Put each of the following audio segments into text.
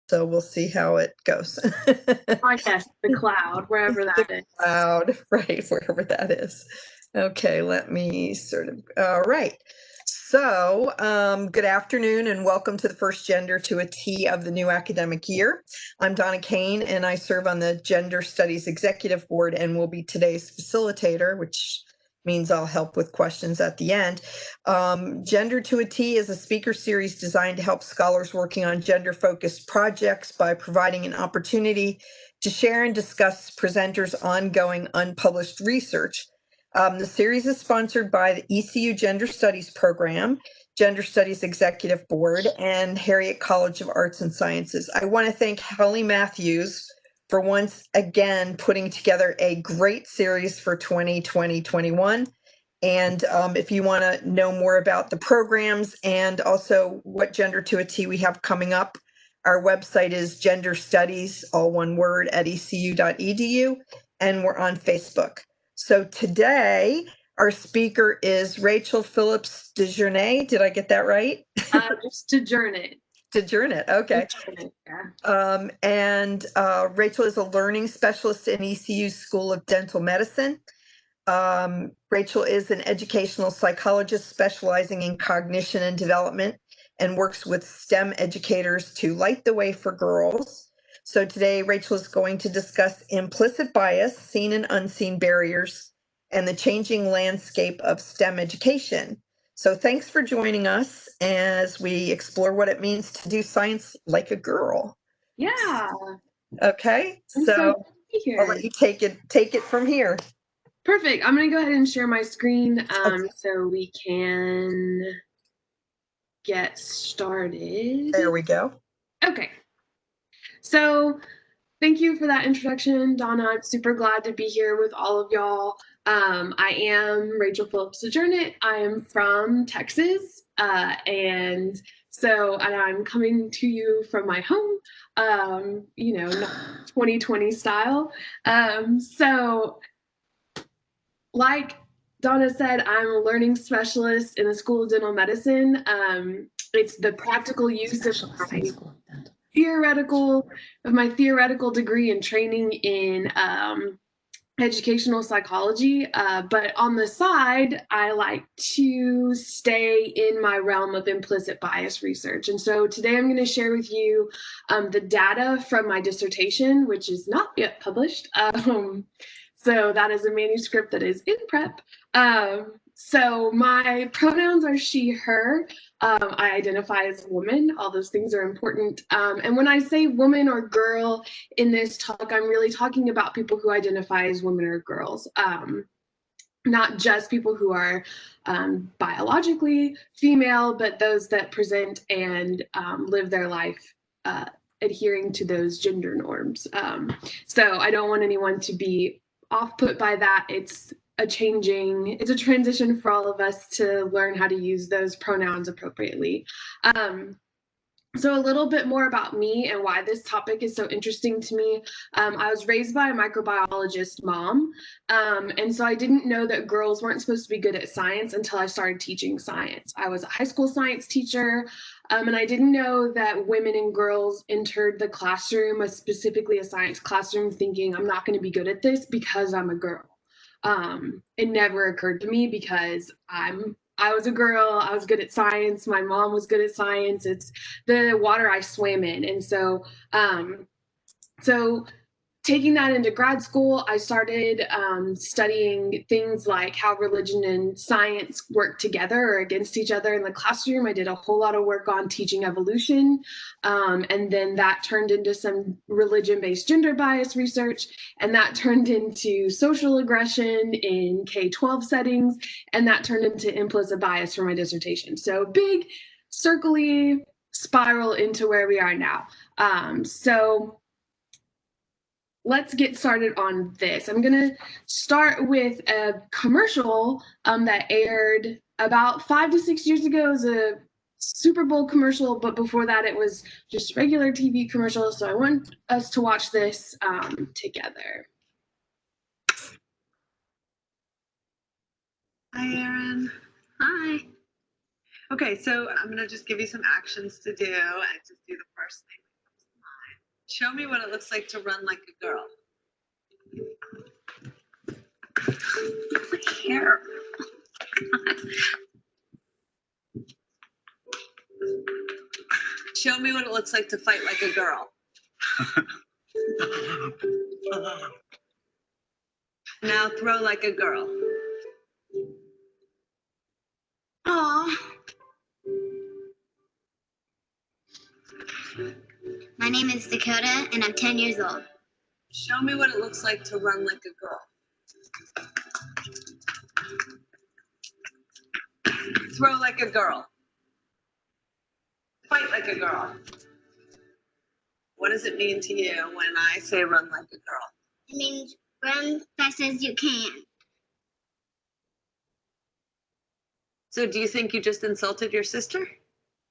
So we'll see how it goes. I guess the cloud, wherever The that is. cloud, right, wherever that is. Okay, let me all right. So, good afternoon and welcome to the first Gender to a T of the new academic year. I'm Donna Kane and I serve on the Gender Studies Executive Board and will be today's facilitator, which means I'll help with questions at the end. Gender to a T is a speaker series designed to help scholars working on gender-focused projects by providing an opportunity to share and discuss presenters' ongoing unpublished research. The series is sponsored by the ECU Gender Studies Program, Gender Studies Executive Board, and Harriet College of Arts and Sciences. I want to thank Holly Matthews for once again putting together a great series for 2020-21. And if you want to know more about the programs and also what Gender to a T we have coming up, our website is Gender Studies, all one word, at ecu.edu, and we're on Facebook. So today, our speaker is Rachel Phillips DeJournay. Did I get that right? Just to journey it. DeJournay, okay. And Rachel is a learning specialist in ECU School of Dental Medicine. Rachel is an educational psychologist specializing in cognition and development and works with STEM educators to light the way for girls. So today, Rachel is going to discuss implicit bias, seen and unseen barriers, and the changing landscape of STEM education. So thanks for joining us as we explore what it means to do science like a girl. Yeah. Okay, I'm so so glad to be here. I'll let you take it from here. Perfect. I'm going to go ahead and share my screen Okay. so we can get started. There we go. Okay. So thank you for that introduction, Donna. I'm super glad to be here with all of y'all. I am Rachel Phillips DeJournay. I am from Texas, and I'm coming to you from my home, not 2020 style. Like Donna said, I'm a learning specialist in the School of Dental Medicine. It's the practical use of my theoretical degree and training in educational psychology. But on the side, I like to stay in my realm of implicit bias research. And so today I'm going to share with you the data from my dissertation, which is not yet published. So that is a manuscript that is in prep. So my pronouns are she, her. I identify as a woman. All those things are important. And when I say woman or girl in this talk, I'm really talking about people who identify as women or girls. Not just people who are biologically female, but those that present and live their life adhering to those gender norms. So I don't want anyone to be off put by that. It's a transition for all of us to learn how to use those pronouns appropriately. So a little bit more about me and why this topic is so interesting to me. I was raised by a microbiologist mom, and so I didn't know that girls weren't supposed to be good at science until I started teaching science. I was a high school science teacher, and I didn't know that women and girls entered the classroom, specifically a science classroom, thinking I'm not going to be good at this because I'm a girl. It never occurred to me because I was a girl. I was good at science. My mom was good at science. It's the water I swam in. And so taking that into grad school, I started studying things like how religion and science work together or against each other in the classroom. I did a whole lot of work on teaching evolution. And then that turned into some religion-based gender bias research. And that turned into social aggression in K-12 settings. And that turned into implicit bias for my dissertation. So big, circly spiral into where we are now. So let's get started on this. I'm going to start with a commercial that aired about 5 to 6 years ago. It was a Super Bowl commercial, but before that it was just regular TV commercial. So I want us to watch this together. Hi, Erin. Hi. Okay, so I'm going to just give you some actions to do and just do the first thing that comes to Show me what it looks like to run like a girl. Here. Show me what it looks like to fight like a girl. Now throw like a girl. Aw. My name is Dakota, and I'm 10 years old. Show me what it looks like to run like a girl. Throw like a girl. Fight like a girl. What does it mean to you when I say run like a girl? It means run fast as you can. So do you think you just insulted your sister?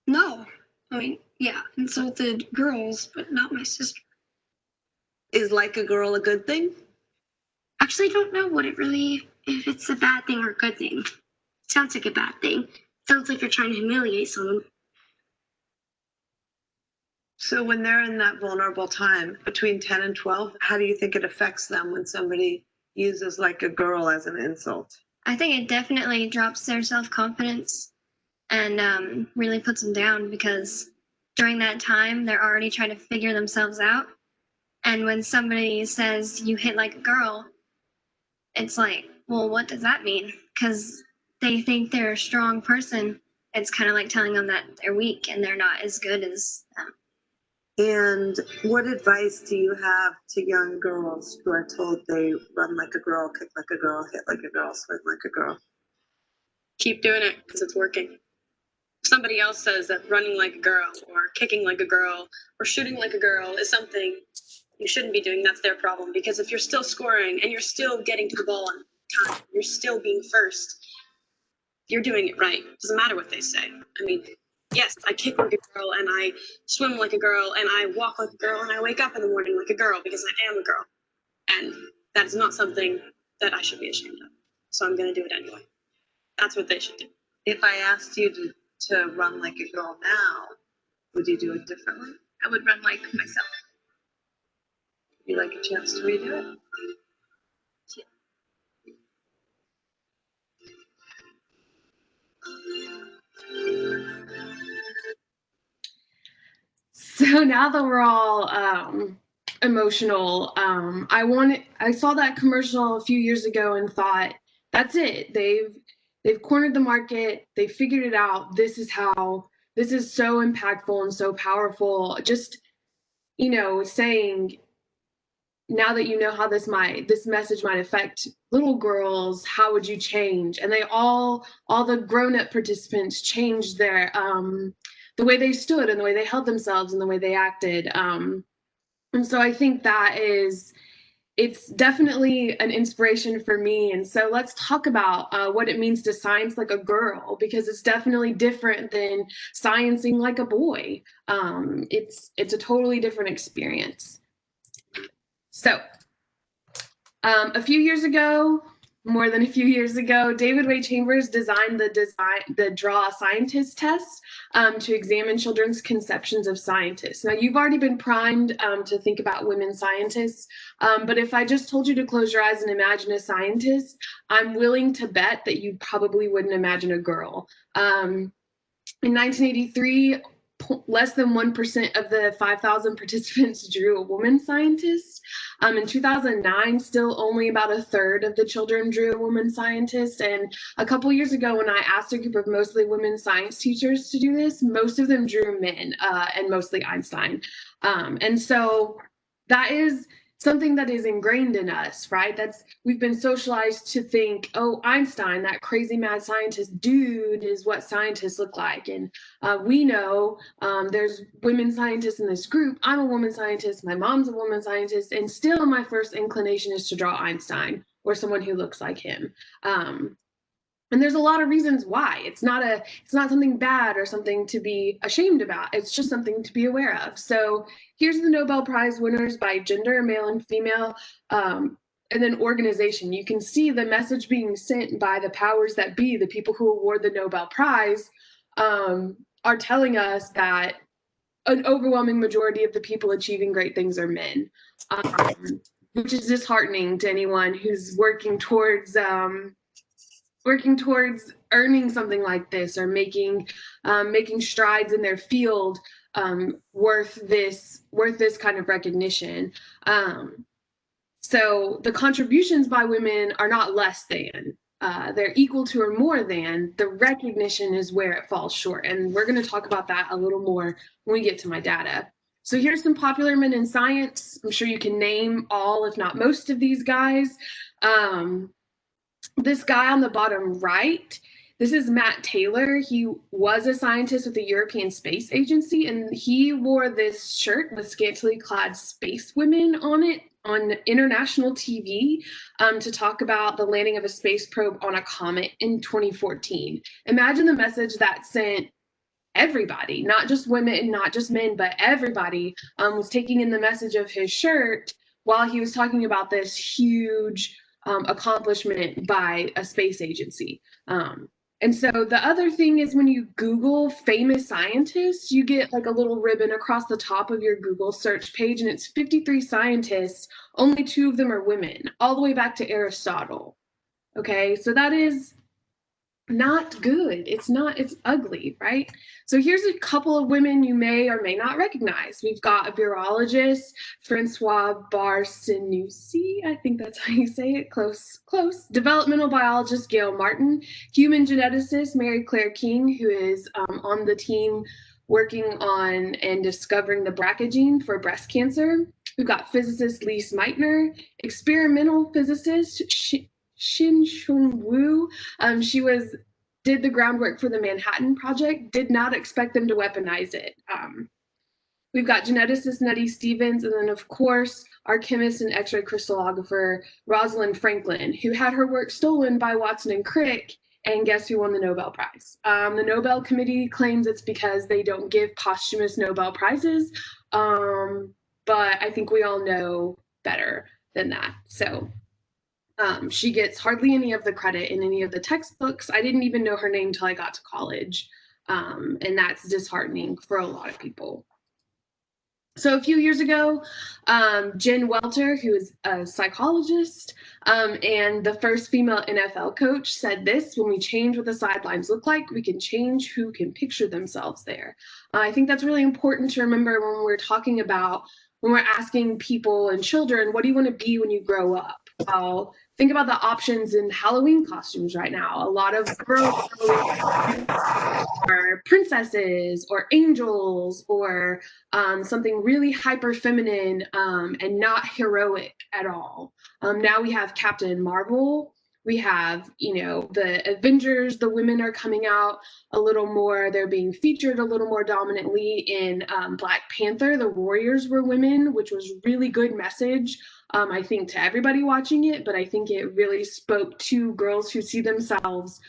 No. I mean, yeah, insulted girls, but not my sister. Is like a girl a good thing? Actually, I don't know if it's a bad thing or a good thing. Sounds like a bad thing. Sounds like you're trying to humiliate someone. So when they're in that vulnerable time between 10 and 12, how do you think it affects them when somebody uses like a girl as an insult? I think it definitely drops their self-confidence and really puts them down because during that time, they're already trying to figure themselves out. And when somebody says you hit like a girl, it's like, well, what does that mean? Because they think they're a strong person. It's kind of like telling them that they're weak and they're not as good as them. And what advice do you have to young girls who are told they run like a girl, kick like a girl, hit like a girl, swim like a girl? Keep doing it because it's working. Somebody else says that running like a girl or kicking like a girl or shooting like a girl is something you shouldn't be doing. That's their problem, because if you're still scoring and you're still getting to the ball on time, you're still being first, you're doing it right. Doesn't matter what they say. I mean, yes, I kick like a girl and I swim like a girl and I walk like a girl and I wake up in the morning like a girl because I am a girl. And that is not something that I should be ashamed of. So I'm going to do it anyway. That's what they should do. If I asked you to run like a girl now, would you do it differently? I would run like myself. Would you like a chance to redo it? So now that we're all emotional, I saw that commercial a few years ago and thought, that's it. They've cornered the market. They figured it out. This is so impactful and so powerful. Just, saying, now that you know how this message might affect little girls, how would you change? And they all the grown-up participants changed their the way they stood and the way they held themselves and the way they acted. And so I think it's definitely an inspiration for me. And so let's talk about what it means to science like a girl, because it's definitely different than sciencing like a boy. It's a totally different experience. So more than a few years ago, David Way Chambers designed the Draw a Scientist test to examine children's conceptions of scientists. Now, you've already been primed to think about women scientists, but if I just told you to close your eyes and imagine a scientist, I'm willing to bet that you probably wouldn't imagine a girl. In 1983, less than 1% of the 5,000 participants drew a woman scientist. In 2009, still only about a third of the children drew a woman scientist. And a couple years ago, when I asked a group of mostly women science teachers to do this, most of them drew men and mostly Einstein. And so that is something that is ingrained in us, right? We've been socialized to think, oh, Einstein, that crazy mad scientist dude, is what scientists look like. And we know there's women scientists in this group. I'm a woman scientist. My mom's a woman scientist. And still my first inclination is to draw Einstein or someone who looks like him. And there's a lot of reasons why. It's not something bad or something to be ashamed about. It's just something to be aware of. So here's the Nobel Prize winners by gender, male and female, and then organization. You can see the message being sent by the powers that be, the people who award the Nobel Prize, are telling us that an overwhelming majority of the people achieving great things are men, which is disheartening to anyone who's working towards earning something like this, or making strides in their field worth this kind of recognition. So the contributions by women are not less than. They're equal to or more than. The recognition is where it falls short. And we're going to talk about that a little more when we get to my data. So here's some popular men in science. I'm sure you can name all, if not most, of these guys. This guy on the bottom right, this is Matt Taylor. He was a scientist with the European Space Agency, and he wore this shirt with scantily clad space women on it on international TV to talk about the landing of a space probe on a comet in 2014. Imagine the message that sent everybody, not just women, not just men, but everybody was taking in the message of his shirt while he was talking about this huge accomplishment by a space agency. And so the other thing is, when you Google famous scientists, you get like a little ribbon across the top of your Google search page, and it's 53 scientists. Only 2 of them are women, all the way back to Aristotle. Okay, so that is not good. It's ugly, right? So here's a couple of women you may or may not recognize. We've got a virologist, Francois Barsanussi. I think that's how you say it. Close. Developmental biologist, Gail Martin. Human geneticist, Mary Claire King, who is on the team working on and discovering the BRCA gene for breast cancer. We've got physicist Lise Meitner, experimental physicist Xin-Chun Wu. She did the groundwork for the Manhattan Project, did not expect them to weaponize it. We've got geneticist Nettie Stevens, and then of course, our chemist and X-ray crystallographer, Rosalind Franklin, who had her work stolen by Watson and Crick, and guess who won the Nobel Prize? The Nobel Committee claims it's because they don't give posthumous Nobel Prizes, but I think we all know better than that. So she gets hardly any of the credit in any of the textbooks. I didn't even know her name till I got to college, and that's disheartening for a lot of people. So a few years ago, Jen Welter, who is a psychologist and the first female NFL coach, said this: when we change what the sidelines look like, we can change who can picture themselves there. I think that's really important to remember when we're talking about, when we're asking people and children, what do you want to be when you grow up? Think about the options in Halloween costumes right now. A lot of girls are princesses or angels or something really hyper feminine and not heroic at all. Now we have Captain Marvel. We have, the Avengers. The women are coming out a little more. They're being featured a little more dominantly in Black Panther. The warriors were women, which was really good message. I think to everybody watching it, but I think it really spoke to girls who see themselves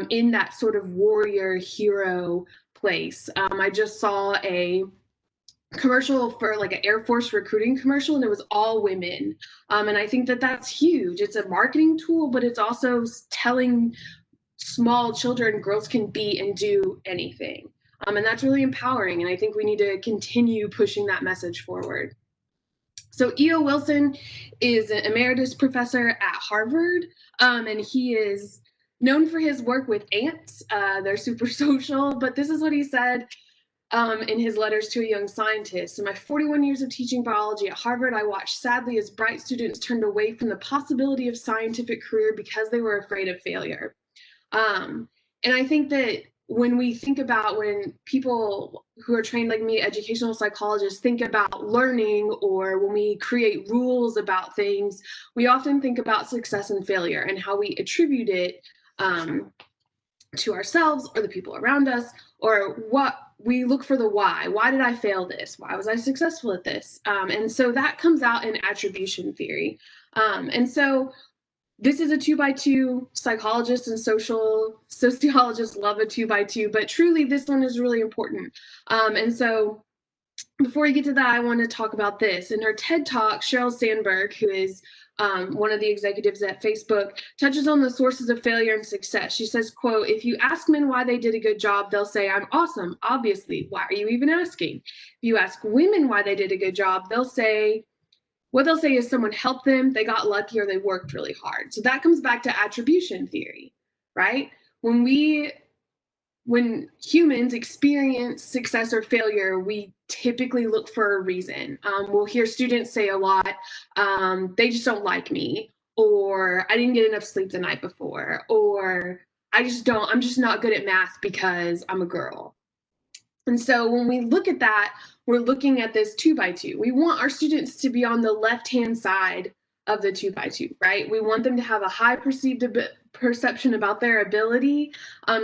in that sort of warrior hero place. I just saw a commercial for like an Air Force recruiting commercial, and it was all women. And I think that that's huge. It's a marketing tool, but it's also telling small children girls can be and do anything. And that's really empowering. And I think we need to continue pushing that message forward. So E.O. Wilson is an emeritus professor at Harvard, and he is known for his work with ants. They're super social, but this is what he said in his letters to a young scientist. In my 41 years of teaching biology at Harvard, I watched sadly as bright students turned away from the possibility of scientific career because they were afraid of failure. And I think that when we think about, when people who are trained like me, educational psychologists, think about learning, or when we create rules about things, we often think about success and failure and how we attribute it to ourselves or the people around us, or what we look for the why. Why did I fail this? Why was I successful at this? And so that comes out in attribution theory. And so this is a 2x2. Psychologists and sociologists love a 2x2, but truly this one is really important. And so before we get to that, I want to talk about this. In her TED Talk, Sheryl Sandberg, who is one of the executives at Facebook, touches on the sources of failure and success. She says, quote, "If you ask men why they did a good job, they'll say, 'I'm awesome.' Obviously, why are you even asking? If you ask women why they did a good job, what they'll say is someone helped them, they got lucky, or they worked really hard." So that comes back to attribution theory, right? When humans experience success or failure, we typically look for a reason. We'll hear students say a lot, they just don't like me, or I didn't get enough sleep the night before, or I'm just not good at math because I'm a girl. And so when we look at that, we're looking at this 2x2. We want our students to be on the left-hand side of the 2x2, right? We want them to have a high perception about their ability,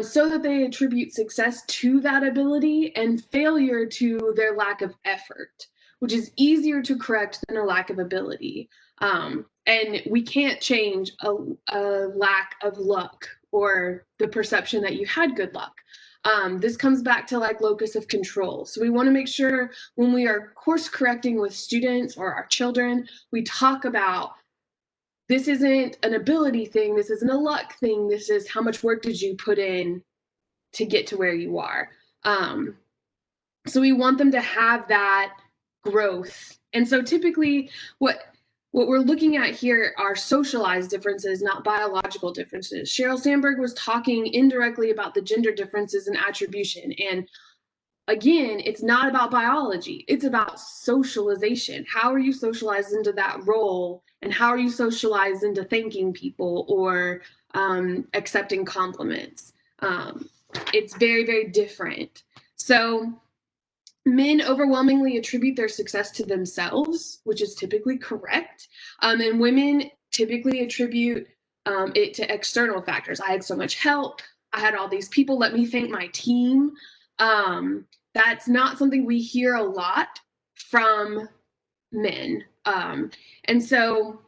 so that they attribute success to that ability and failure to their lack of effort, which is easier to correct than a lack of ability. And we can't change a lack of luck or the perception that you had good luck. This comes back to like locus of control. So we want to make sure when we are course correcting with students or our children, we talk about, this isn't an ability thing, this isn't a luck thing, this is how much work did you put in to get to where you are. So we want them to have that growth. And so typically what we're looking at here are socialized differences, not biological differences. Sheryl Sandberg was talking indirectly about the gender differences in attribution. And again, it's not about biology, it's about socialization. How are you socialized into that role? And how are you socialized into thanking people or accepting compliments? It's very, very different. So men overwhelmingly attribute their success to themselves, which is typically correct. And women typically attribute it to external factors. I had so much help. I had all these people. Let me thank my team. That's not something we hear a lot from men. And so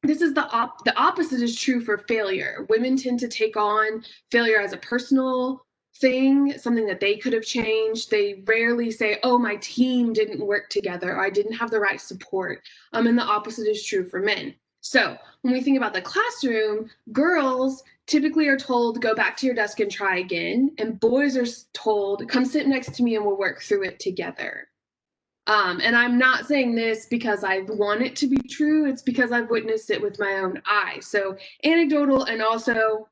this is the opposite is true for failure. Women tend to take on failure as a personal thing, something that they could have changed. They rarely say, oh, my team didn't work together, or I didn't have the right support. And the opposite is true for men. So when we think about the classroom, girls typically are told, go back to your desk and try again. And boys are told, come sit next to me and we'll work through it together. And I'm not saying this because I want it to be true. It's because I've witnessed it with my own eyes. So anecdotal, and also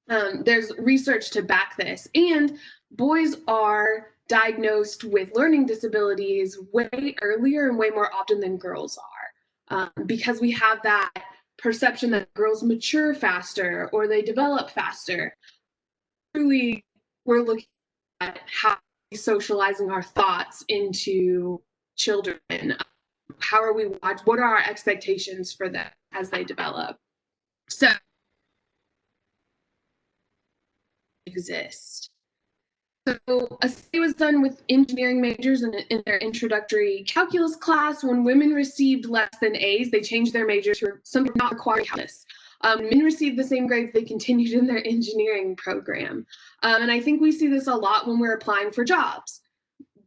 there's research to back this. And boys are diagnosed with learning disabilities way earlier and way more often than girls are, because we have that perception that girls mature faster or they develop faster. Really, we're looking at how we're socializing our thoughts into children. How are we watching? What are our expectations for them as they develop? So exist. So a study was done with engineering majors in their introductory calculus class. When women received less than A's, they changed their major to something not required calculus. Men received the same grades, they continued in their engineering program. And I think we see this a lot when we're applying for jobs.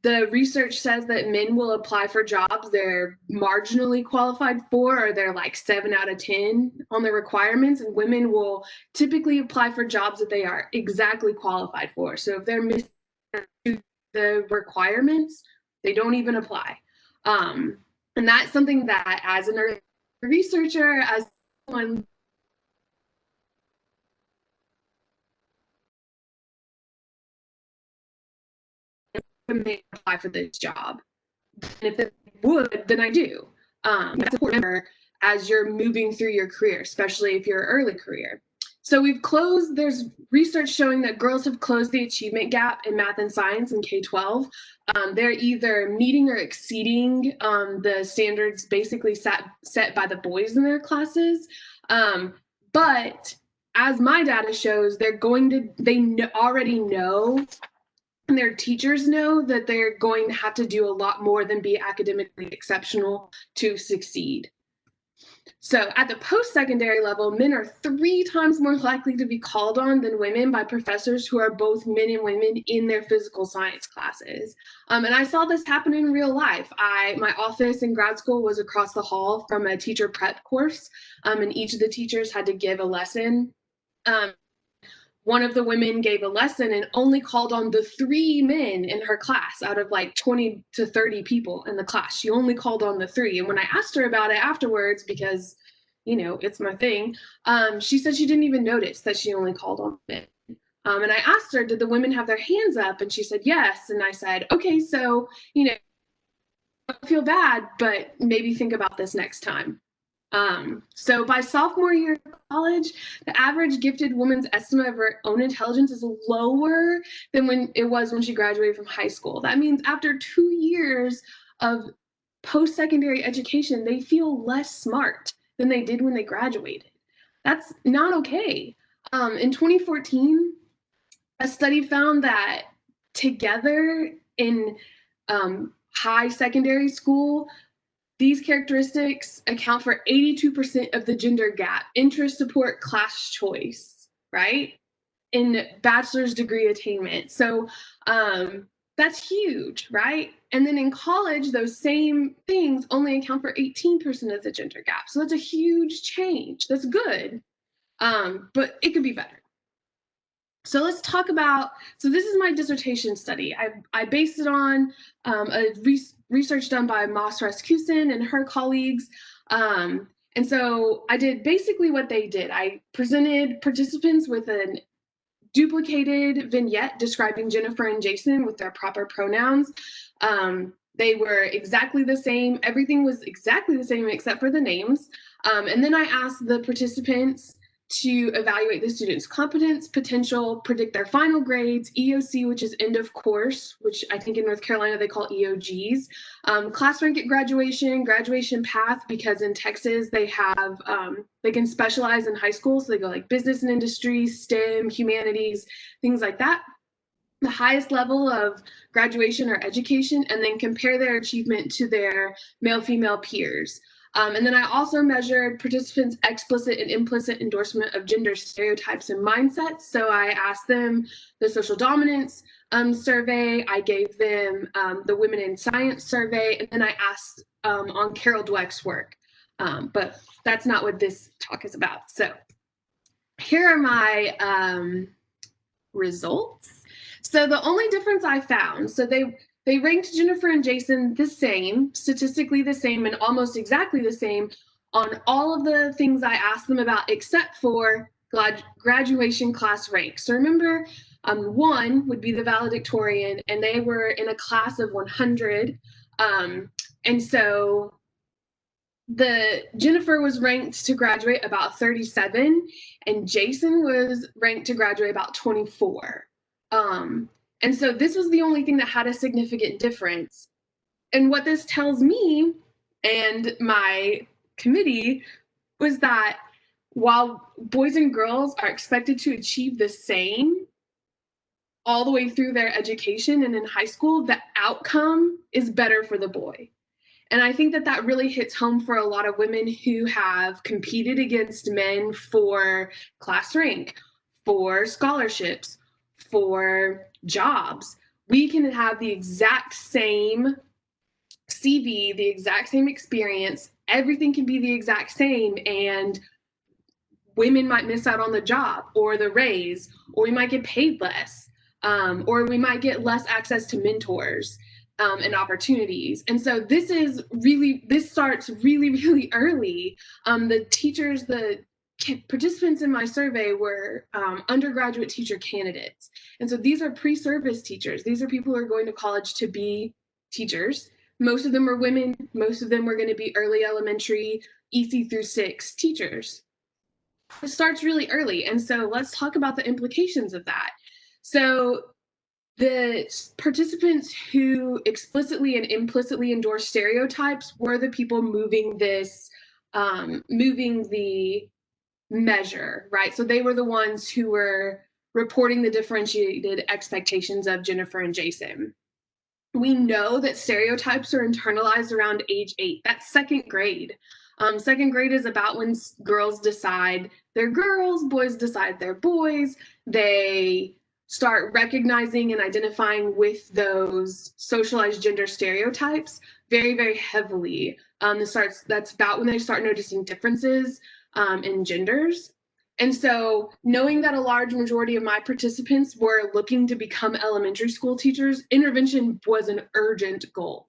The research says that men will apply for jobs they're marginally qualified for, or they're like 7 out of 10 on the requirements, and women will typically apply for jobs that they are exactly qualified for. So if they're missing the requirements, they don't even apply. And that's something that, as a researcher, as someone may apply for this job. And if they would, then I do. That's important as you're moving through your career, especially if you're early career. So there's research showing that girls have closed the achievement gap in math and science in K-12. They're either meeting or exceeding the standards basically set by the boys in their classes. But as my data shows, they already know, and their teachers know, that they're going to have to do a lot more than be academically exceptional to succeed. So at the post-secondary level, men are 3 times more likely to be called on than women by professors who are both men and women in their physical science classes. And I saw this happen in real life. My office in grad school was across the hall from a teacher prep course, and each of the teachers had to give a lesson. One of the women gave a lesson and only called on the 3 men in her class out of like 20 to 30 people in the class. She only called on the 3. And when I asked her about it afterwards, because, you know, it's my thing, she said she didn't even notice that she only called on men. And I asked her, did the women have their hands up? And she said, yes. And I said, okay, so, you know, I feel bad, but maybe think about this next time. So by sophomore year of college, the average gifted woman's estimate of her own intelligence is lower than when she graduated from high school. That means after 2 years of post-secondary education, they feel less smart than they did when they graduated. That's not okay. In 2014, a study found that together in high secondary school, these characteristics account for 82% of the gender gap, interest, support, class choice, right? In bachelor's degree attainment. So that's huge, right? And then in college, those same things only account for 18% of the gender gap. So that's a huge change. That's good, but it could be better. So let's talk about, so this is my dissertation study. I based it on research done by Moss Raskusin and her colleagues. And so I did basically what they did. I presented participants with a duplicated vignette describing Jennifer and Jason with their proper pronouns. They were exactly the same. Everything was exactly the same except for the names. And then I asked the participants to evaluate the students' competence, potential, predict their final grades, EOC, which is end of course, which I think in North Carolina they call EOGs, class rank at graduation, graduation path, because in Texas they have, they can specialize in high school, so they go like business and industry, STEM, humanities, things like that. The highest level of graduation or education, and then compare their achievement to their male-female peers. And then I also measured participants' explicit and implicit endorsement of gender stereotypes and mindsets. So I asked them the social dominance survey, I gave them the Women in Science survey, and then I asked on Carol Dweck's work. But that's not what this talk is about. So here are my results. So the only difference I found, so they ranked Jennifer and Jason the same, statistically the same, and almost exactly the same on all of the things I asked them about, except for graduation class rank. So remember, 1 would be the valedictorian, and they were in a class of 100. And so Jennifer was ranked to graduate about 37, and Jason was ranked to graduate about 24. And so this was the only thing that had a significant difference. And what this tells me and my committee was that while boys and girls are expected to achieve the same all the way through their education and in high school, the outcome is better for the boy. And I think that that really hits home for a lot of women who have competed against men for class rank, for scholarships, for jobs. We can have the exact same CV, the exact same experience, everything can be the exact same, and women might miss out on the job or the raise, or we might get paid less, or we might get less access to mentors and opportunities. And so this starts really, really early. The participants in my survey were undergraduate teacher candidates. And so these are pre-service teachers. These are people who are going to college to be teachers. Most of them are women. Most of them were going to be early elementary, EC through 6 teachers. It starts really early. And so let's talk about the implications of that. So the participants who explicitly and implicitly endorse stereotypes were the people moving the measure, right? So they were the ones who were reporting the differentiated expectations of Jennifer and Jason. We know that stereotypes are internalized around age 8. That's 2nd grade. Second grade is about when girls decide they're girls, boys decide they're boys. They start recognizing and identifying with those socialized gender stereotypes very, very heavily. That's about when they start noticing differences in genders. And so, knowing that a large majority of my participants were looking to become elementary school teachers, intervention was an urgent goal.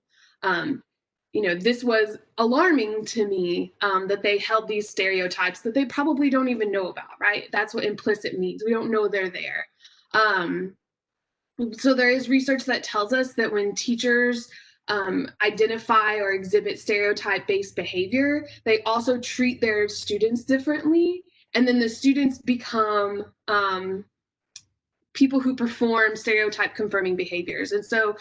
This was alarming to me that they held these stereotypes that they probably don't even know about, right? That's what implicit means. We don't know they're there. So there is research that tells us that when teachers identify or exhibit stereotype-based behavior, they also treat their students differently. And then the students become people who perform stereotype confirming behaviors. And so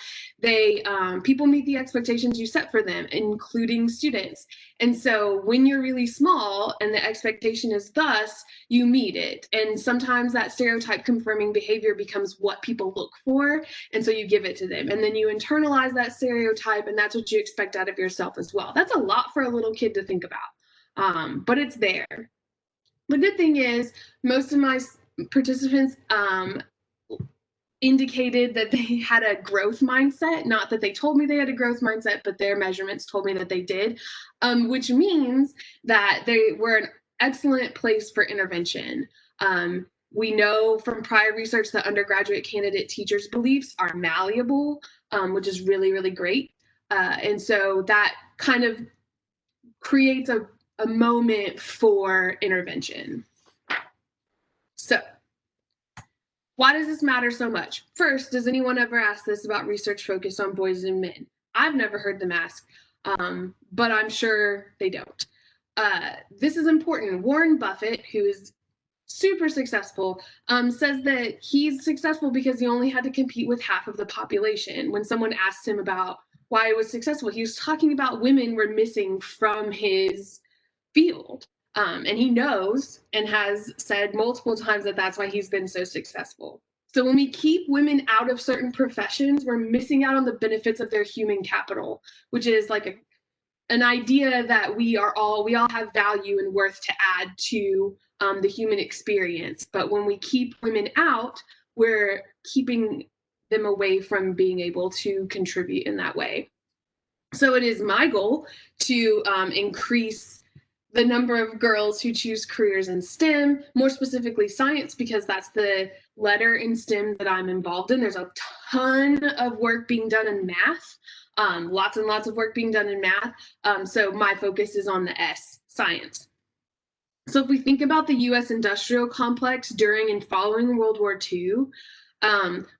people meet the expectations you set for them, including students. And so when you're really small and the expectation is thus, you meet it. And sometimes that stereotype confirming behavior becomes what people look for. And so you give it to them. And then you internalize that stereotype, and that's what you expect out of yourself as well. That's a lot for a little kid to think about, but it's there. The good thing is most of my participants indicated that they had a growth mindset, not that they told me they had a growth mindset, but their measurements told me that they did, which means that they were an excellent place for intervention. We know from prior research that undergraduate candidate teachers' beliefs are malleable, which is really, really great. And so that kind of creates a moment for intervention. So, why does this matter so much? First, does anyone ever ask this about research focused on boys and men? I've never heard them ask, but I'm sure they don't. This is important. Warren Buffett, who is super successful, says that he's successful because he only had to compete with half of the population. When someone asked him about why he was successful, he was talking about women were missing from his field. And he knows and has said multiple times that that's why he's been so successful. So when we keep women out of certain professions, we're missing out on the benefits of their human capital, which is like an idea that we all have value and worth to add to the human experience. But when we keep women out, we're keeping them away from being able to contribute in that way. So it is my goal to increase the number of girls who choose careers in STEM, more specifically science, because that's the letter in STEM that I'm involved in. There's a ton of work being done in math, lots and lots of work being done in math. So my focus is on the S, science. So if we think about the US industrial complex during and following World War II,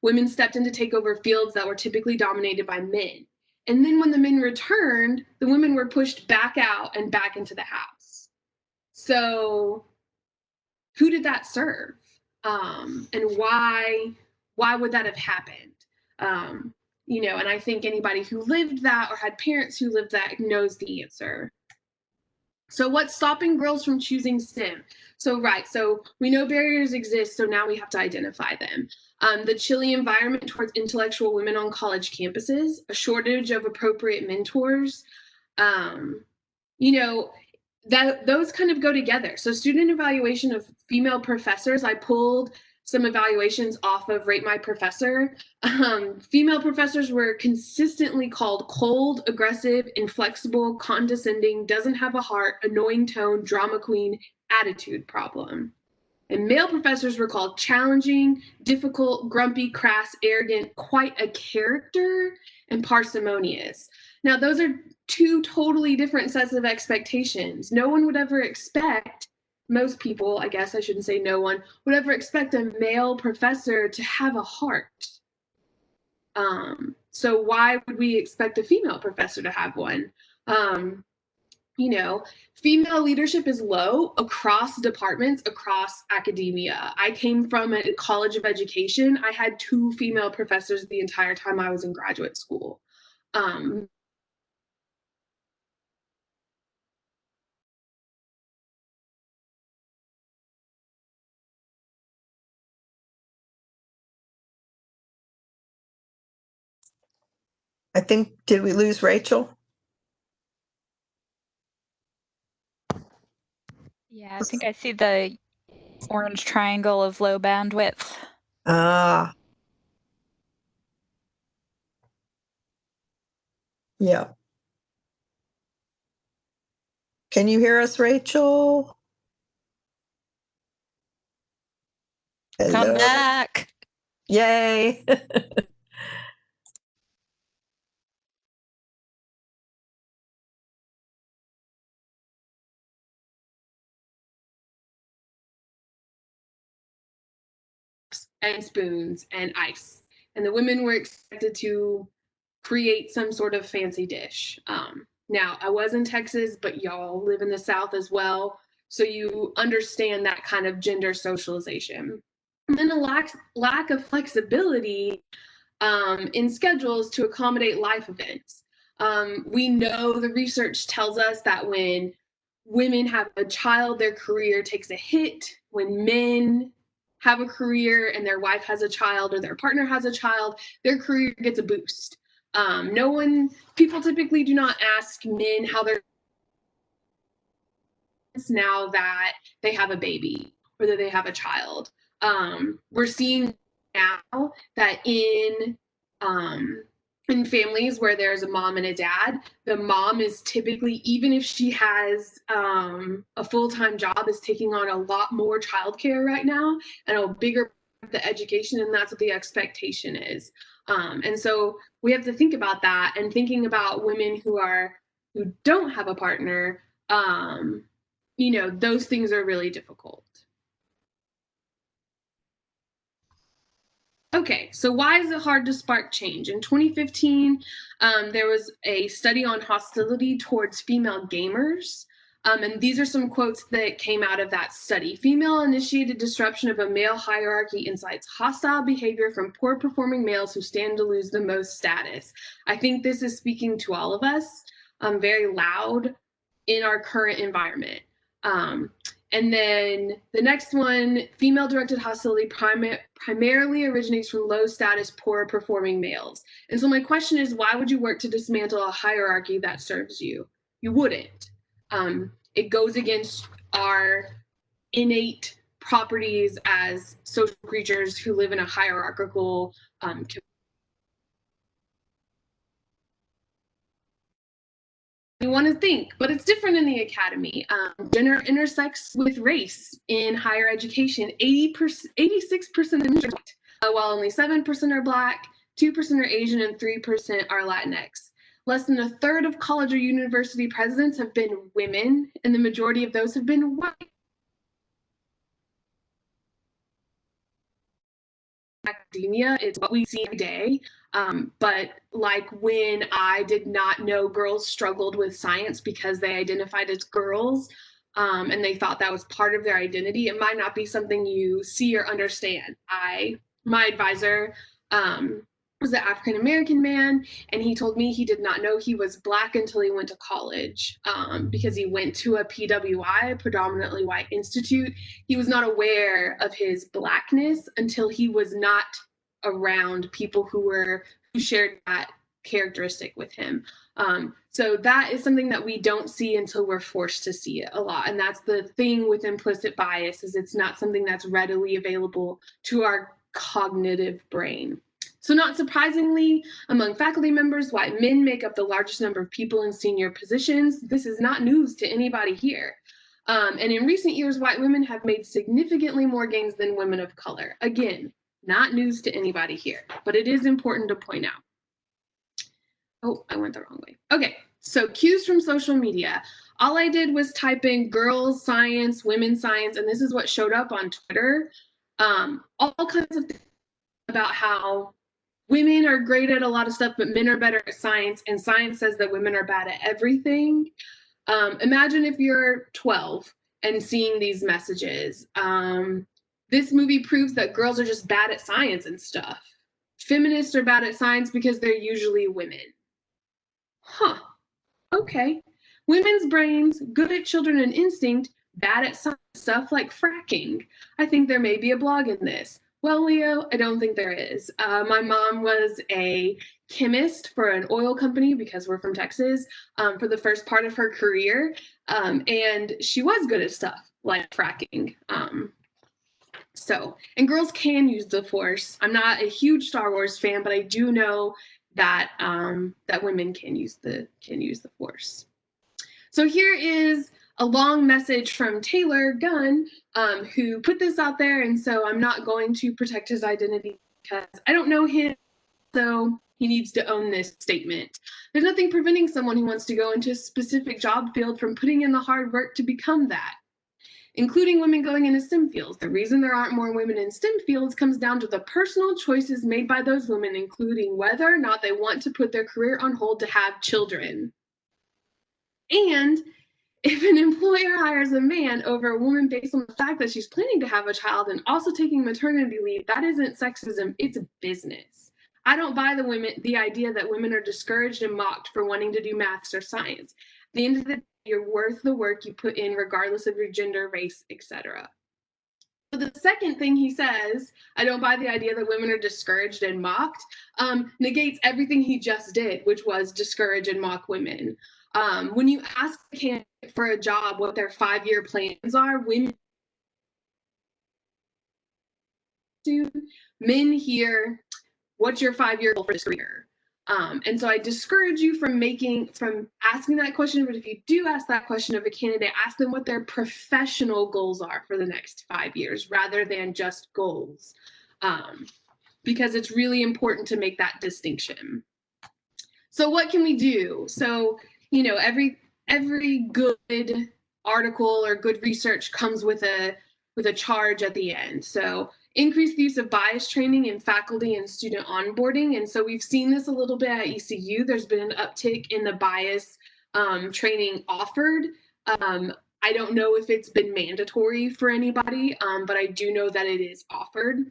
women stepped in to take over fields that were typically dominated by men. And then when the men returned, the women were pushed back out and back into the house. So who did that serve? And why would that have happened? And I think anybody who lived that or had parents who lived that knows the answer. So what's stopping girls from choosing STEM? So we know barriers exist, so now we have to identify them. The chilly environment towards intellectual women on college campuses, a shortage of appropriate mentors, those kind of go together. So student evaluation of female professors, I pulled some evaluations off of Rate My Professor. Female professors were consistently called cold, aggressive, inflexible, condescending, doesn't have a heart, annoying tone, drama queen, attitude problem. And male professors were called challenging, difficult, grumpy, crass, arrogant, quite a character, and parsimonious. Now, those are two totally different sets of expectations. No one would ever expect, most people, I guess I shouldn't say no one, would ever expect a male professor to have a heart. So why would we expect a female professor to have one? Female leadership is low across departments, across academia. I came from a college of education. I had 2 female professors the entire time I was in graduate school. I think, did we lose Rachel? Yeah, I think I see the orange triangle of low bandwidth. Ah. Yeah. Can you hear us, Rachel? Come Hello. back. Yay. And spoons and ice. And the women were expected to create some sort of fancy dish. Now, I was in Texas, but y'all live in the South as well. So you understand that kind of gender socialization. And then a lack of flexibility in schedules to accommodate life events. We know the research tells us that when women have a child, their career takes a hit. When men have a career and their wife has a child or their partner has a child, their career gets a boost. People typically do not ask men how they're now that they have a baby or that they have a child. We're seeing now that in families where there's a mom and a dad, the mom is typically, even if she has a full-time job, is taking on a lot more childcare right now and a bigger part of the education, and that's what the expectation is. And so we have to think about that, and thinking about women who don't have a partner, those things are really difficult. Okay, so why is it hard to spark change? In 2015, there was a study on hostility towards female gamers. And these are some quotes that came out of that study. Female-initiated disruption of a male hierarchy incites hostile behavior from poor-performing males who stand to lose the most status. I think this is speaking to all of us very loud in our current environment. And then the next one, female-directed hostility primarily originates from low-status, poor-performing males. And so my question is, why would you work to dismantle a hierarchy that serves you? You wouldn't. It goes against our innate properties as social creatures who live in a hierarchical community. You want to think, but it's different in the academy. Gender intersects with race in higher education. 86% are white, while only 7% are Black, 2% are Asian, and 3% are Latinx. Less than a third of college or university presidents have been women, and the majority of those have been white. Academia is what we see every day. But like when I did not know girls struggled with science because they identified as girls, and they thought that was part of their identity, it might not be something you see or understand. My advisor was an African-American man, and he told me he did not know he was Black until he went to college, because he went to a PWI, predominantly white institute. He was not aware of his Blackness until he was not around people who shared that characteristic with him. So that is something that we don't see until we're forced to see it a lot. And that's the thing with implicit bias, is it's not something that's readily available to our cognitive brain. So not surprisingly, among faculty members, white men make up the largest number of people in senior positions. This is not news to anybody here. And in recent years, white women have made significantly more gains than women of color. Again, not news to anybody here, but it is important to point out. Oh, I went the wrong way. Okay, so cues from social media. All I did was type in girls science, women's science, and this is what showed up on Twitter. All kinds of things about how women are great at a lot of stuff, but men are better at science, and science says that women are bad at everything. Imagine if you're 12 and seeing these messages. This movie proves that girls are just bad at science and stuff. Feminists are bad at science because they're usually women. Huh. Okay. Women's brains, good at children and instinct, bad at science stuff like fracking. I think there may be a blog in this. Well, Leo, I don't think there is. My mom was a chemist for an oil company, because we're from Texas, for the first part of her career. And she was good at stuff like fracking. And girls can use the Force. I'm not a huge Star Wars fan, but I do know that that women can use the Force. So here is a long message from Taylor Gunn, who put this out there, and so I'm not going to protect his identity because I don't know him, so he needs to own this statement. There's nothing preventing someone who wants to go into a specific job field from putting in the hard work to become that, including women going into STEM fields. The reason there aren't more women in STEM fields comes down to the personal choices made by those women, including whether or not they want to put their career on hold to have children. And if an employer hires a man over a woman based on the fact that she's planning to have a child and also taking maternity leave, that isn't sexism, it's a business. I don't buy the idea that women are discouraged and mocked for wanting to do maths or science. At the end of the day, you're worth the work you put in regardless of your gender, race, etc. So the second thing he says, I don't buy the idea that women are discouraged and mocked, negates everything he just did, which was discourage and mock women. When you ask a candidate for a job what their 5-year plans are, men hear, what's your 5-year goal for this career? And so I discourage you from asking that question, but if you do ask that question of a candidate, ask them what their professional goals are for the next 5 years rather than just goals, because it's really important to make that distinction. So what can we do? So, every good article or good research comes with a charge at the end. So increase the use of bias training in faculty and student onboarding. And so we've seen this a little bit at ECU. There's been an uptick in the bias training offered. I don't know if it's been mandatory for anybody, but I do know that it is offered.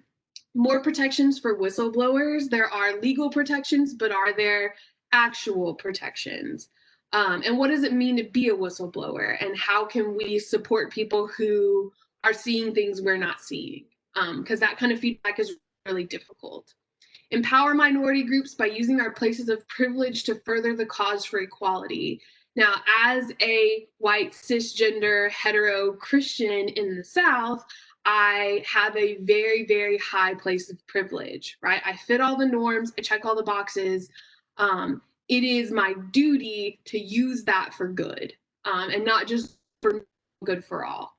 More protections for whistleblowers. There are legal protections, but are there actual protections? And what does it mean to be a whistleblower? And how can we support people who are seeing things we're not seeing? Because that kind of feedback is really difficult. Empower minority groups by using our places of privilege to further the cause for equality. Now, as a white, cisgender, hetero Christian in the South, I have a very, very high place of privilege, right? I fit all the norms, I check all the boxes. It is my duty to use that for good, and not just for good for all.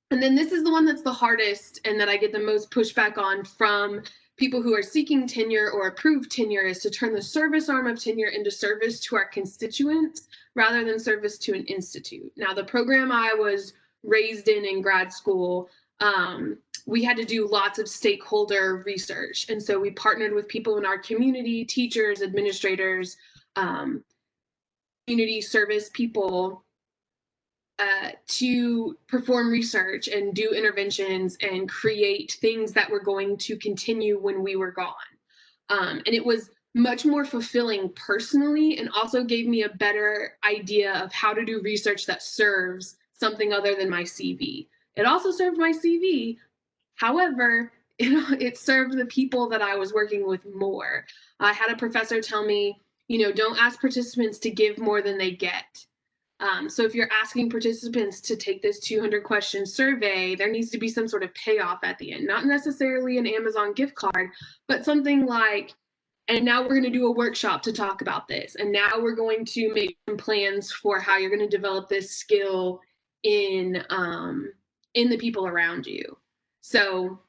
And then this is the one that's the hardest and that I get the most pushback on from people who are seeking tenure or approved tenure, is to turn the service arm of tenure into service to our constituents rather than service to an institute. Now, the program I was raised in grad school, we had to do lots of stakeholder research. And so we partnered with people in our community, teachers, administrators, community service people, to perform research and do interventions and create things that were going to continue when we were gone. And it was much more fulfilling personally, and also gave me a better idea of how to do research that serves something other than my CV. It also served my CV. However, it served the people that I was working with more. I had a professor tell me, don't ask participants to give more than they get. So if you're asking participants to take this 200 question survey, there needs to be some sort of payoff at the end, not necessarily an Amazon gift card, but something like, and now we're going to do a workshop to talk about this. And now we're going to make some plans for how you're going to develop this skill in the people around you. So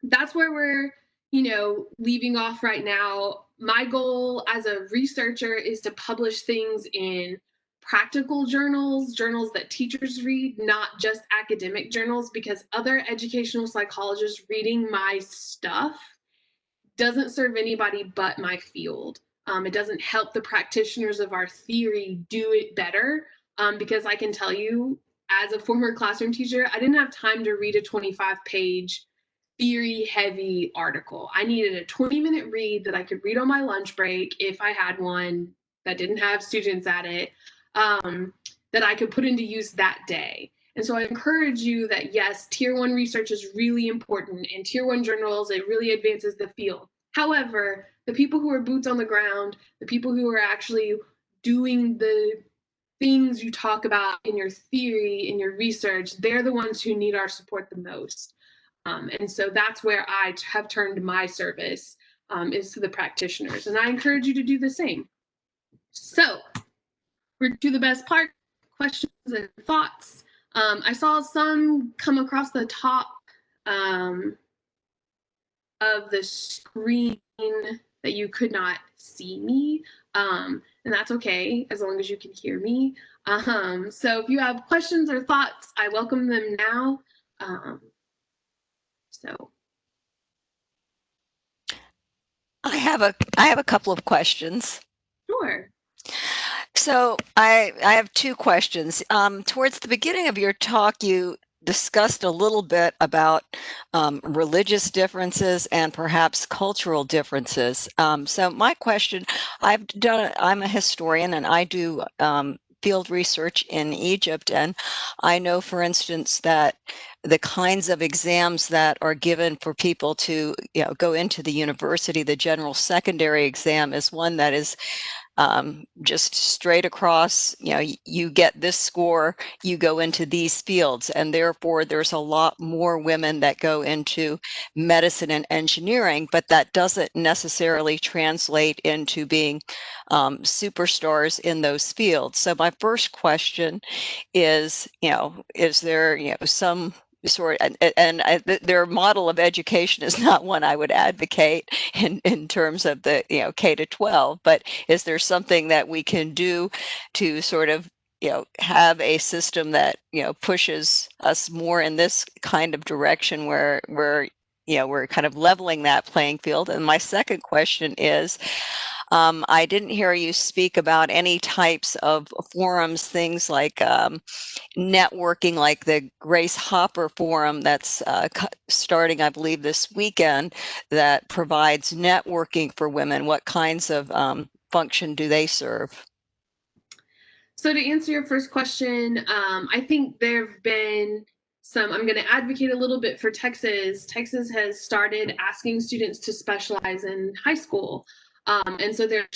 that's where we're, leaving off right now. My goal as a researcher is to publish things in practical journals that teachers read, not just academic journals, because other educational psychologists reading my stuff doesn't serve anybody but my field. It doesn't help the practitioners of our theory do it better, because I can tell you, as a former classroom teacher, I didn't have time to read a 25-page theory-heavy article. I needed a 20-minute read that I could read on my lunch break if I had one that didn't have students at it, that I could put into use that day. And so I encourage you that, yes, Tier 1 research is really important, and Tier 1 journals, it really advances the field. However, the people who are boots on the ground, the people who are actually doing the things you talk about in your theory, in your research, they're the ones who need our support the most. And so that's where I have turned my service, is to the practitioners. And I encourage you to do the same. So we're to the best part, questions and thoughts. I saw some come across the top of the screen that you could not see me. And that's okay, as long as you can hear me. So if you have questions or thoughts, I welcome them now. I have a couple of questions. Sure. So I have two questions. Towards the beginning of your talk, you discussed a little bit about religious differences and perhaps cultural differences. So my question, I'm a historian and I do field research in Egypt, and I know, for instance, that the kinds of exams that are given for people to go into the university, the general secondary exam, is one that is just straight across, you get this score, you go into these fields, and therefore there's a lot more women that go into medicine and engineering, but that doesn't necessarily translate into being superstars in those fields. So my first question is, is there, some sort, and their model of education is not one I would advocate in terms of the K to 12, but is there something that we can do to sort of have a system that pushes us more in this kind of direction where we're kind of leveling that playing field? And my second question is, I didn't hear you speak about any types of forums, things like networking, like the Grace Hopper Forum that's starting, I believe, this weekend, that provides networking for women. What kinds of function do they serve? So to answer your first question, I think there have been I'm going to advocate a little bit for Texas. Texas has started asking students to specialize in high school. And so they're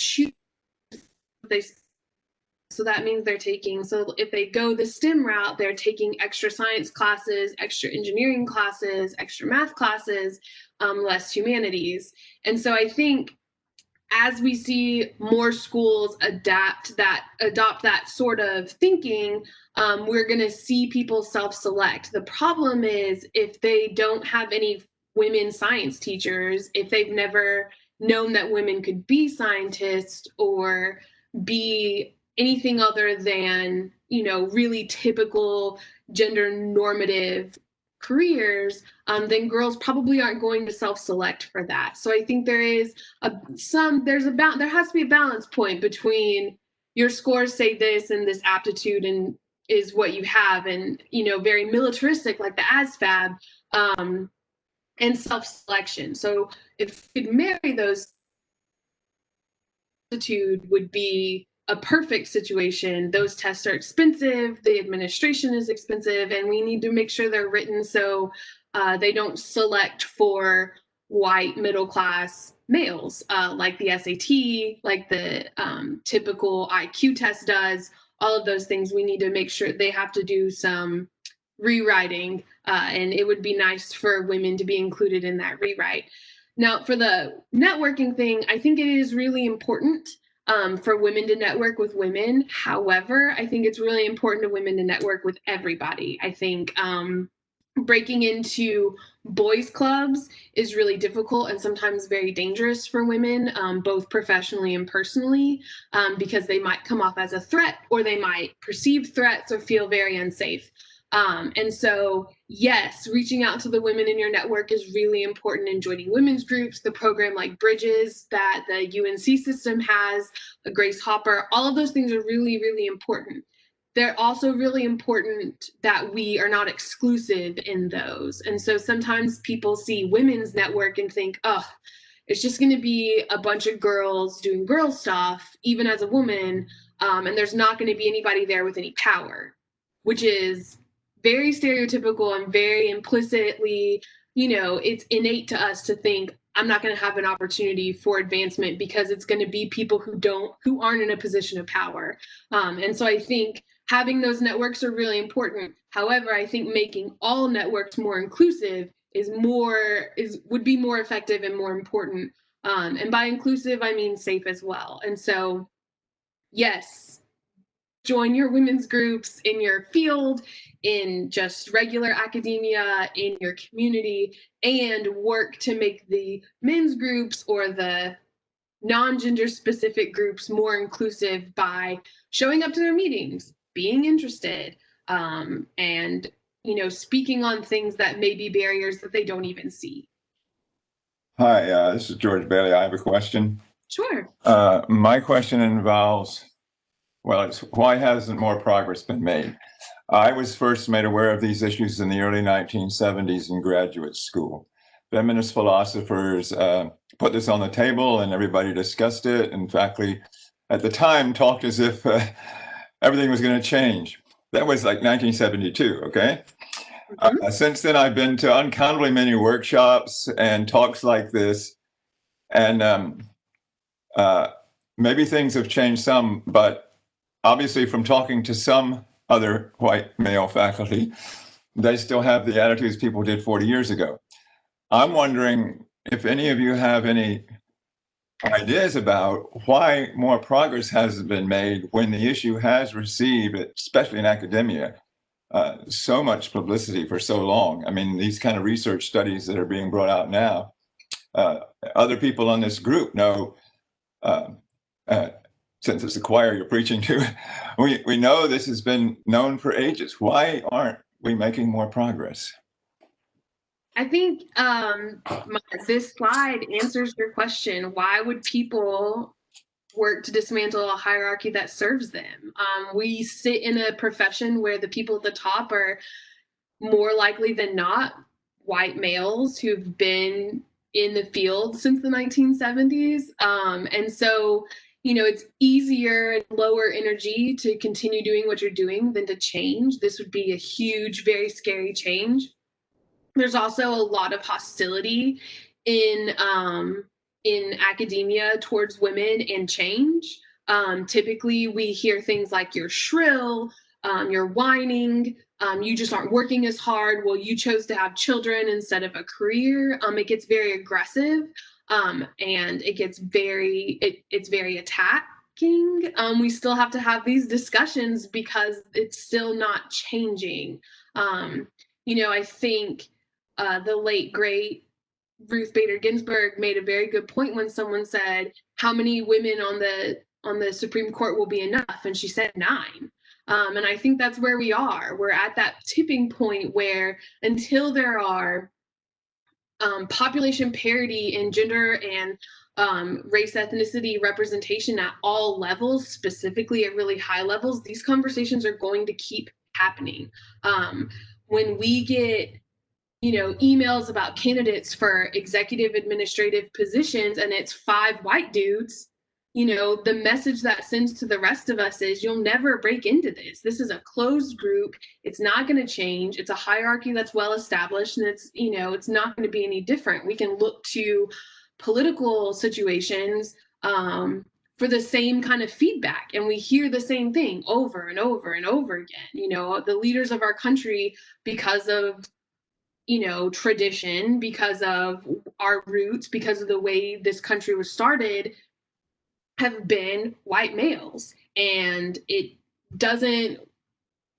so that means they're taking, so if they go the STEM route, they're taking extra science classes, extra engineering classes, extra math classes, less humanities. And so I think as we see more schools adopt that sort of thinking, we're going to see people self-select. The problem is if they don't have any women science teachers, if they've never known that women could be scientists or be anything other than, really typical gender normative careers, then girls probably aren't going to self-select for that. So I think there has to be a balance point between your scores say this and this aptitude and is what you have, and very militaristic like the ASVAB, and self-selection. So if you could marry those, aptitude would be a perfect situation. Those tests are expensive, the administration is expensive, and we need to make sure they're written so they don't select for white middle class males, like the SAT, like the typical IQ test does. All of those things, we need to make sure they have to do some rewriting, and it would be nice for women to be included in that rewrite. Now, for the networking thing, I think it is really important for women to network with women. However, I think it's really important to women to network with everybody. I think breaking into boys' clubs is really difficult and sometimes very dangerous for women, both professionally and personally, because they might come off as a threat, or they might perceive threats or feel very unsafe. And so, yes, reaching out to the women in your network is really important, in joining women's groups, the program like Bridges that the UNC system has, Grace Hopper, all of those things are really, really important. They're also really important that we are not exclusive in those. And so sometimes people see women's network and think, oh, it's just going to be a bunch of girls doing girl stuff, even as a woman, and there's not going to be anybody there with any power, which is very stereotypical and very implicitly, it's innate to us to think I'm not going to have an opportunity for advancement because it's going to be people who aren't in a position of power. And so I think having those networks are really important. However, I think making all networks more inclusive would be more effective and more important. And by inclusive, I mean safe as well. And so, yes, join your women's groups in your field, in just regular academia, in your community, and work to make the men's groups or the non-gender specific groups more inclusive by showing up to their meetings, being interested, and speaking on things that may be barriers that they don't even see. Hi, this is George Bailey. I have a question. Sure. My question involves, it's why hasn't more progress been made? I was first made aware of these issues in the early 1970s in graduate school. Feminist philosophers put this on the table and everybody discussed it. And faculty at the time talked as if everything was going to change. That was like 1972, okay? Mm-hmm. Since then, I've been to uncountably many workshops and talks like this. And maybe things have changed some, but obviously from talking to some other white male faculty, they still have the attitudes people did 40 years ago. I'm wondering if any of you have any ideas about why more progress hasn't been made when the issue has received, especially in academia, so much publicity for so long. I mean, these kind of research studies that are being brought out now, other people on this group know, since it's the choir you're preaching to, we know this has been known for ages. Why aren't we making more progress? I think this slide answers your question. Why would people work to dismantle a hierarchy that serves them? We sit in a profession where the people at the top are more likely than not white males who've been in the field since the 1970s. And so, it's easier, lower energy to continue doing what you're doing than to change. This would be a huge, very scary change. There's also a lot of hostility in academia towards women and change. Typically, we hear things like you're shrill, you're whining, you just aren't working as hard. Well, you chose to have children instead of a career. It gets very aggressive, and it gets it's very attacking. We still have to have these discussions because it's still not changing. I think the late, great Ruth Bader Ginsburg made a very good point when someone said, how many women on the Supreme Court will be enough? And she said 9. And I think that's where we are. We're at that tipping point where until there are population parity in gender and race, ethnicity representation at all levels, specifically at really high levels, these conversations are going to keep happening. When we get emails about candidates for executive administrative positions and it's 5 white dudes, the message that sends to the rest of us is you'll never break into this. This is a closed group. It's not going to change. It's a hierarchy that's well established, and it's not going to be any different. We can look to political situations for the same kind of feedback, and we hear the same thing over and over and over again. The leaders of our country, because of tradition, because of our roots, because of the way this country was started, have been white males. And it doesn't,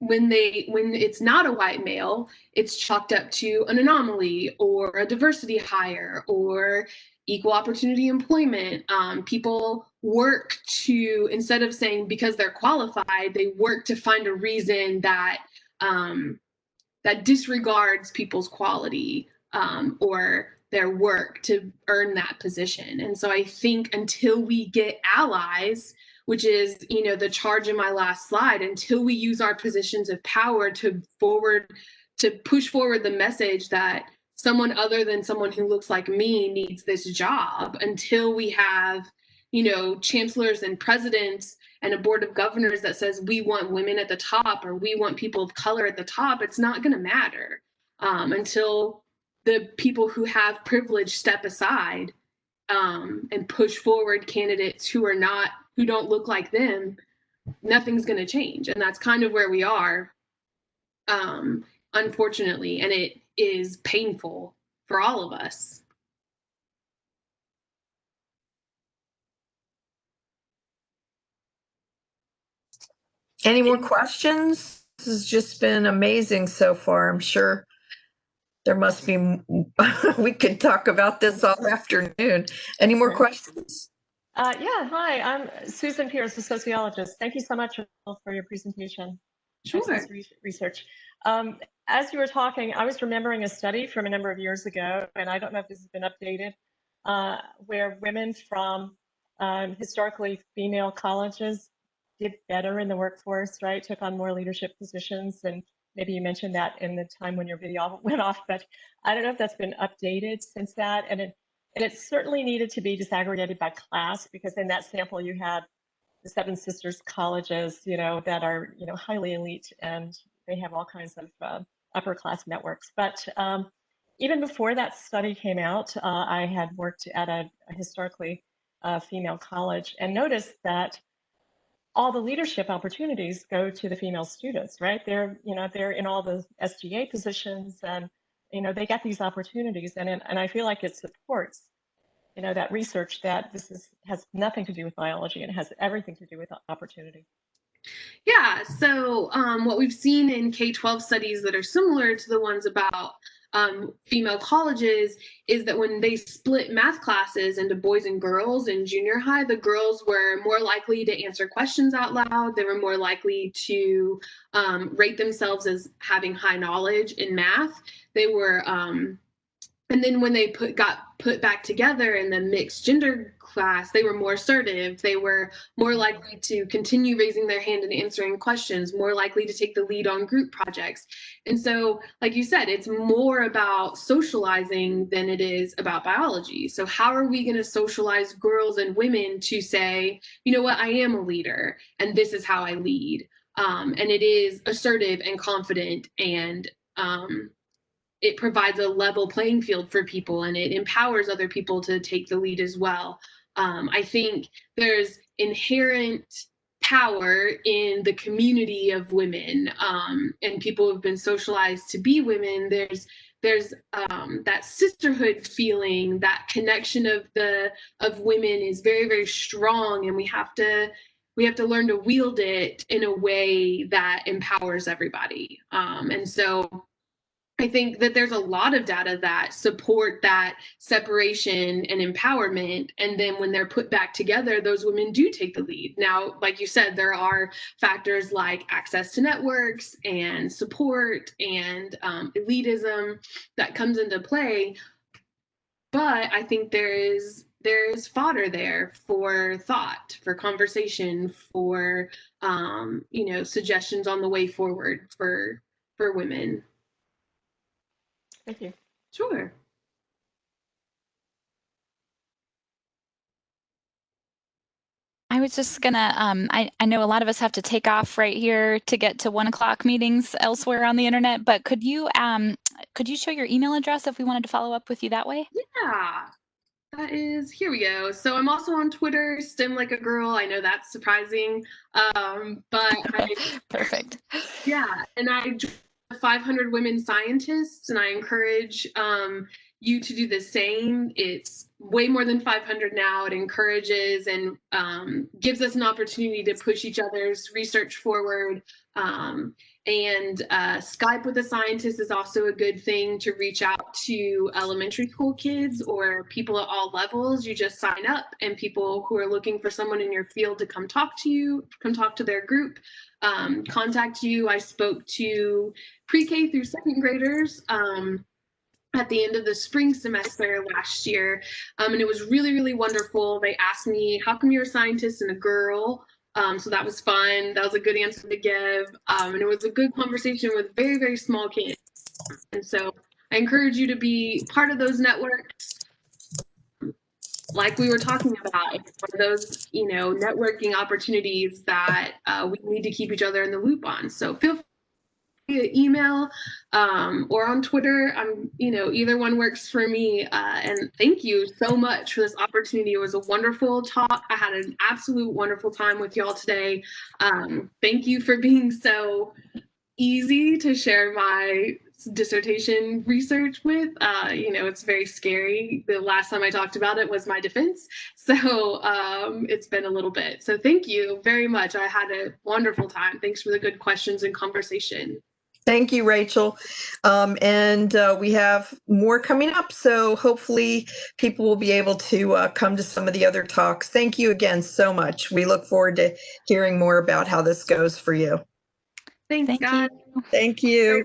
when it's not a white male, it's chalked up to an anomaly or a diversity hire or equal opportunity employment. People work to, instead of saying because they're qualified, they work to find a reason that that disregards people's quality or their work to earn that position. And so I think until we get allies, which is, the charge in my last slide, until we use our positions of power to push forward the message that someone other than someone who looks like me needs this job, until we have, chancellors and presidents and a board of governors that says we want women at the top or we want people of color at the top, it's not going to matter until the people who have privilege step aside and push forward candidates who don't look like them, nothing's going to change. And that's kind of where we are, unfortunately, and it is painful for all of us. Any more questions? This has just been amazing so far. I'm sure there must be, we could talk about this all afternoon. Any more questions? Yeah, hi, I'm Susan Pierce, a sociologist. Thank you so much for your presentation. Sure. Research. As you were talking, I was remembering a study from a number of years ago, and I don't know if this has been updated, where women from historically female colleges did better in the workforce, right? Took on more leadership positions. And maybe you mentioned that in the time when your video went off, but I don't know if that's been updated since that. And it certainly needed to be disaggregated by class, because in that sample you had the Seven Sisters colleges, that are, highly elite, and they have all kinds of upper class networks. But even before that study came out, I had worked at a historically female college and noticed that all the leadership opportunities go to the female students, right? They're in all the SGA positions, and they get these opportunities, and I feel like it supports that research that has nothing to do with biology and has everything to do with opportunity. Yeah, so what we've seen in K-12 studies that are similar to the ones about female colleges is that when they split math classes into boys and girls in junior high, the girls were more likely to answer questions out loud. They were more likely to rate themselves as having high knowledge in math. They were, and then when they got put back together in the mixed gender class, they were more assertive. They were more likely to continue raising their hand and answering questions, more likely to take the lead on group projects. And so, like you said, it's more about socializing than it is about biology. So how are we going to socialize girls and women to say, you know what, I am a leader and this is how I lead. And it is assertive and confident, and it provides a level playing field for people, and it empowers other people to take the lead as well. I think there's inherent power in the community of women, and people who've been socialized to be women. There's that sisterhood feeling, that connection of women is very, very strong, and we have to learn to wield it in a way that empowers everybody. And so I think that there's a lot of data that support that separation and empowerment. And then when they're put back together, those women do take the lead. Now, like you said, there are factors like access to networks and support and elitism that comes into play. But I think there is fodder there for thought, for conversation, for suggestions on the way forward for women. Thank you. Sure. I was just gonna, I know a lot of us have to take off right here to get to 1 o'clock meetings elsewhere on the internet, but could you show your email address if we wanted to follow up with you that way? Yeah, that is, here we go. So I'm also on Twitter, STEM Like a Girl. I know that's surprising, but Perfect. Yeah, and I joined 500 Women Scientists, and I encourage you to do the same. It's way more than 500 now. It encourages and gives us an opportunity to push each other's research forward. And Skype with a Scientist is also a good thing to reach out to elementary school kids or people at all levels. You just sign up, and people who are looking for someone in your field to come talk to you, come talk to their group, contact you. I spoke to pre-K through second graders at the end of the spring semester last year, and it was really, really wonderful. They asked me, how come you're a scientist and a girl? So that was fun. That was a good answer to give, and it was a good conversation with very, very small kids. And so I encourage you to be part of those networks. Like we were talking about, it's one of those, networking opportunities that we need to keep each other in the loop on. So feel via email or on Twitter. Either one works for me. And thank you so much for this opportunity. It was a wonderful talk. I had an absolute wonderful time with y'all today. Thank you for being so easy to share my dissertation research with. It's very scary. The last time I talked about it was my defense. So it's been a little bit. So thank you very much. I had a wonderful time. Thanks for the good questions and conversation. Thank you, Rachel. And we have more coming up. So hopefully people will be able to come to some of the other talks. Thank you again so much. We look forward to hearing more about how this goes for you. Thanks, Thank guys. you. Thank you.